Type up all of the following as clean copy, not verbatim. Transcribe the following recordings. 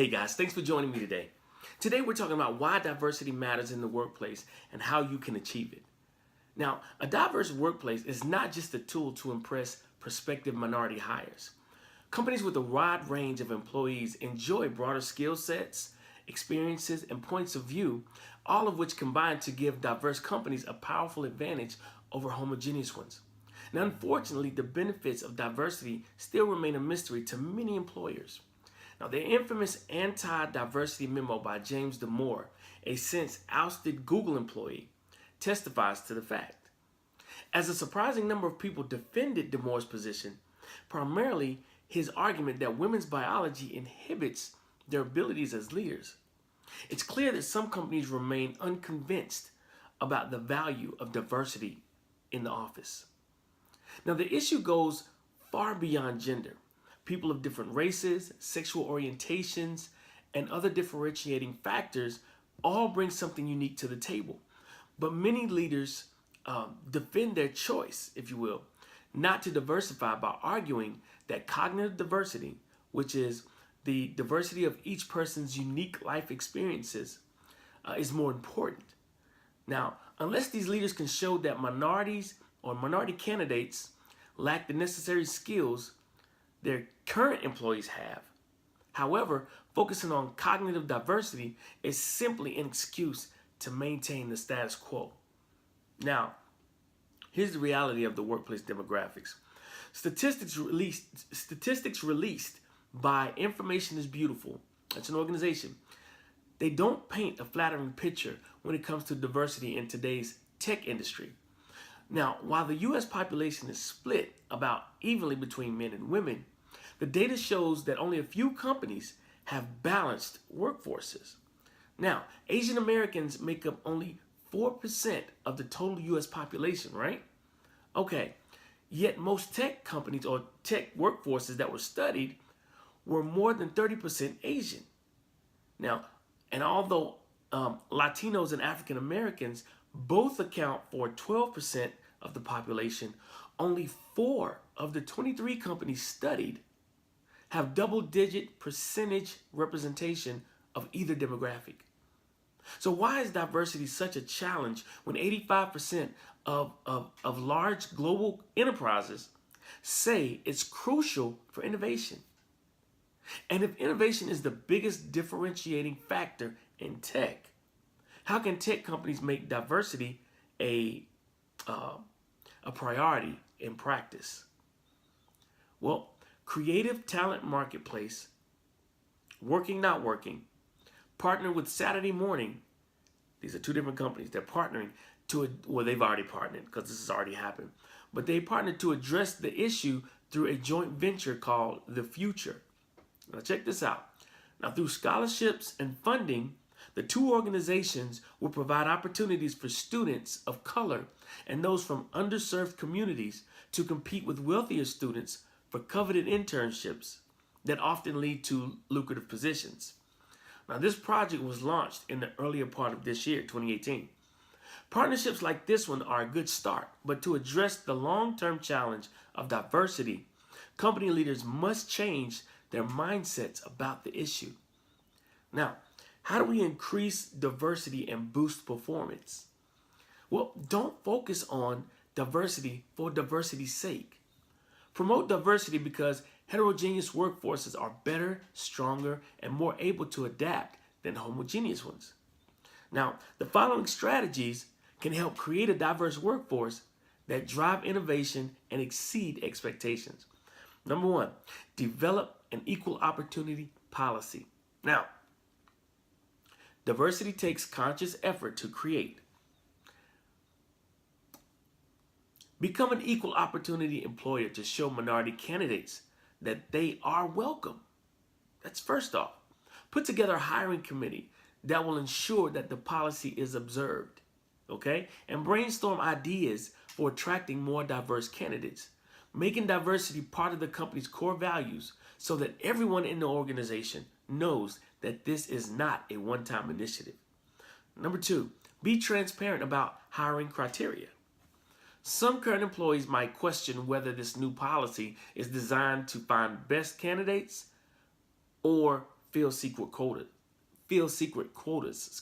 Hey guys, thanks for joining me today. Today we're talking about why diversity matters in the workplace and how you can achieve it. Now, a diverse workplace is not just a tool to impress prospective minority hires. Companies with a wide range of employees enjoy broader skill sets, experiences, and points of view, all of which combine to give diverse companies a powerful advantage over homogeneous ones. Now, unfortunately, the benefits of diversity still remain a mystery to many employers. Now, the infamous anti-diversity memo by James Damore, a since ousted Google employee, testifies to the fact. As a surprising number of people defended Damore's position, primarily his argument that women's biology inhibits their abilities as leaders. It's clear that some companies remain unconvinced about the value of diversity in the office. Now, the issue goes far beyond gender. People of different races, sexual orientations, and other differentiating factors all bring something unique to the table. But many leaders defend their choice, if you will, not to diversify by arguing that cognitive diversity, which is the diversity of each person's unique life experiences, is more important. Now, unless these leaders can show that minorities or minority candidates lack the necessary skills their current employees have. However, focusing on cognitive diversity is simply an excuse to maintain the status quo. Now, here's the reality of the workplace demographics. Statistics released by Information is Beautiful, that's an organization, they don't paint a flattering picture when it comes to diversity in today's tech industry. Now, while the U.S. population is split about evenly between men and women, the data shows that only a few companies have balanced workforces. Now, Asian Americans make up only 4% of the total U.S. population, right? Okay, yet most tech companies or tech workforces that were studied were more than 30% Asian. Now, and although Latinos and African Americans both account for 12% of the population, only 4 of the 23 companies studied have double-digit percentage representation of either demographic. So why is diversity such a challenge when 85% of large global enterprises say it's crucial for innovation? And if innovation is the biggest differentiating factor in tech, how can tech companies make diversity a priority in practice? Well, Creative Talent Marketplace, Working Not Working, partner with Saturday Morning. These are two different companies. They're partnering well, they've already partnered because this has already happened. But they partnered to address the issue through a joint venture called The Future. Now check this out. Now through scholarships and funding, the two organizations will provide opportunities for students of color and those from underserved communities to compete with wealthier students for coveted internships that often lead to lucrative positions. Now, this project was launched in the earlier part of this year, 2018. Partnerships like this one are a good start, but to address the long-term challenge of diversity, company leaders must change their mindsets about the issue. Now, how do we increase diversity and boost performance? Well, don't focus on diversity for diversity's sake. Promote diversity because heterogeneous workforces are better, stronger, and more able to adapt than homogeneous ones. Now, the following strategies can help create a diverse workforce that drive innovation and exceed expectations. Number 1, develop an equal opportunity policy. Now, diversity takes conscious effort to create. Become an equal opportunity employer to show minority candidates that they are welcome. That's first off. Put together a hiring committee that will ensure that the policy is observed, okay? And brainstorm ideas for attracting more diverse candidates. Making diversity part of the company's core values so that everyone in the organization knows that this is not a one-time initiative. Number 2, be transparent about hiring criteria. Some current employees might question whether this new policy is designed to find best candidates or fill secret quotas,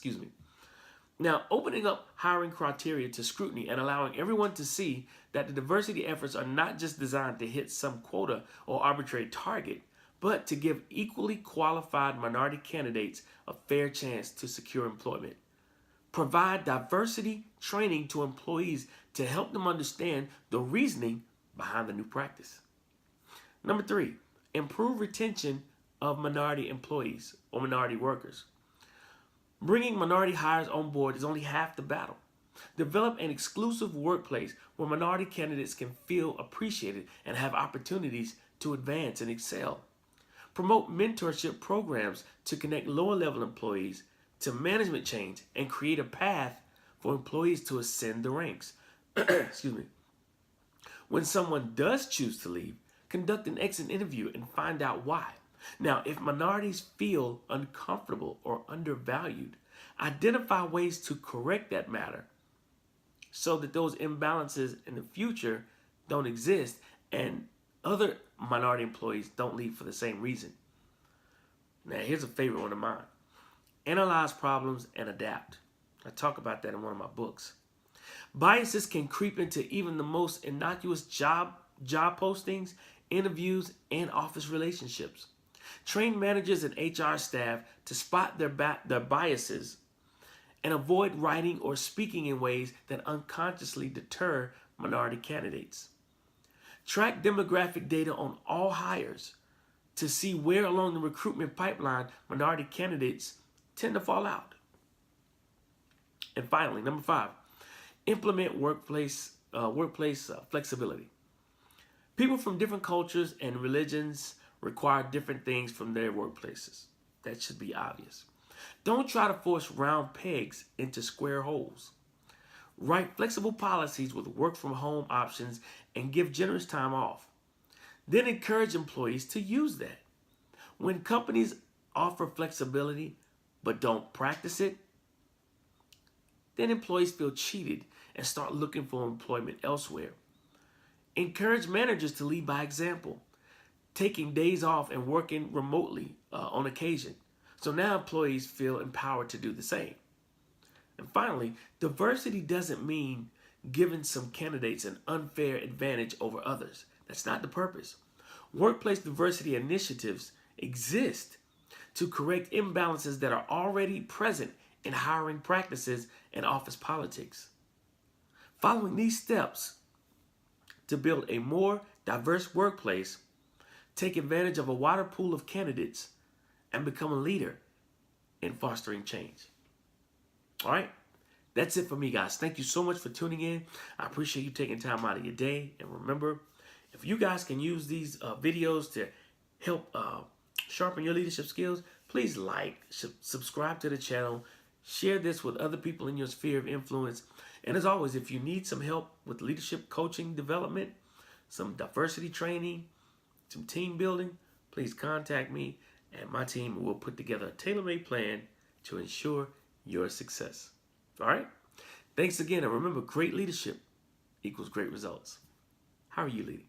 Now, opening up hiring criteria to scrutiny and allowing everyone to see that the diversity efforts are not just designed to hit some quota or arbitrary target, but to give equally qualified minority candidates a fair chance to secure employment. Provide diversity training to employees to help them understand the reasoning behind the new practice. Number 3, improve retention of minority employees or minority workers. Bringing minority hires on board is only half the battle. Develop an exclusive workplace where minority candidates can feel appreciated and have opportunities to advance and excel. Promote mentorship programs to connect lower-level employees to management change and create a path for employees to ascend the ranks. When someone does choose to leave, conduct an exit interview and find out why. Now, if minorities feel uncomfortable or undervalued, identify ways to correct that matter so that those imbalances in the future don't exist and other minority employees don't leave for the same reason. Now, here's a favorite one of mine. Analyze problems and adapt. I talk about that in one of my books. Biases can creep into even the most innocuous job postings, interviews, and office relationships. Train managers and HR staff to spot their biases and avoid writing or speaking in ways that unconsciously deter minority candidates. Track demographic data on all hires to see where along the recruitment pipeline minority candidates tend to fall out. And finally, number 5, implement workplace flexibility. People from different cultures and religions require different things from their workplaces. That should be obvious. Don't try to force round pegs into square holes. Write flexible policies with work from home options and give generous time off. Then encourage employees to use that. When companies offer flexibility but don't practice it, then employees feel cheated and start looking for employment elsewhere. Encourage managers to lead by example, taking days off and working remotely on occasion. So now employees feel empowered to do the same. And finally, diversity doesn't mean giving some candidates an unfair advantage over others. That's not the purpose. Workplace diversity initiatives exist to correct imbalances that are already present in hiring practices and office politics. Following these steps to build a more diverse workplace, take advantage of a wider pool of candidates, and become a leader in fostering change. All right, that's it for me, guys. Thank you so much for tuning in. I appreciate you taking time out of your day. And remember, if you guys can use these videos to help sharpen your leadership skills, please subscribe to the channel, share this with other people in your sphere of influence. And as always, if you need some help with leadership coaching development, some diversity training, some team building, please contact me and my team will put together a tailor-made plan to ensure your success. All right? Thanks again. And remember, great leadership equals great results. How are you leading?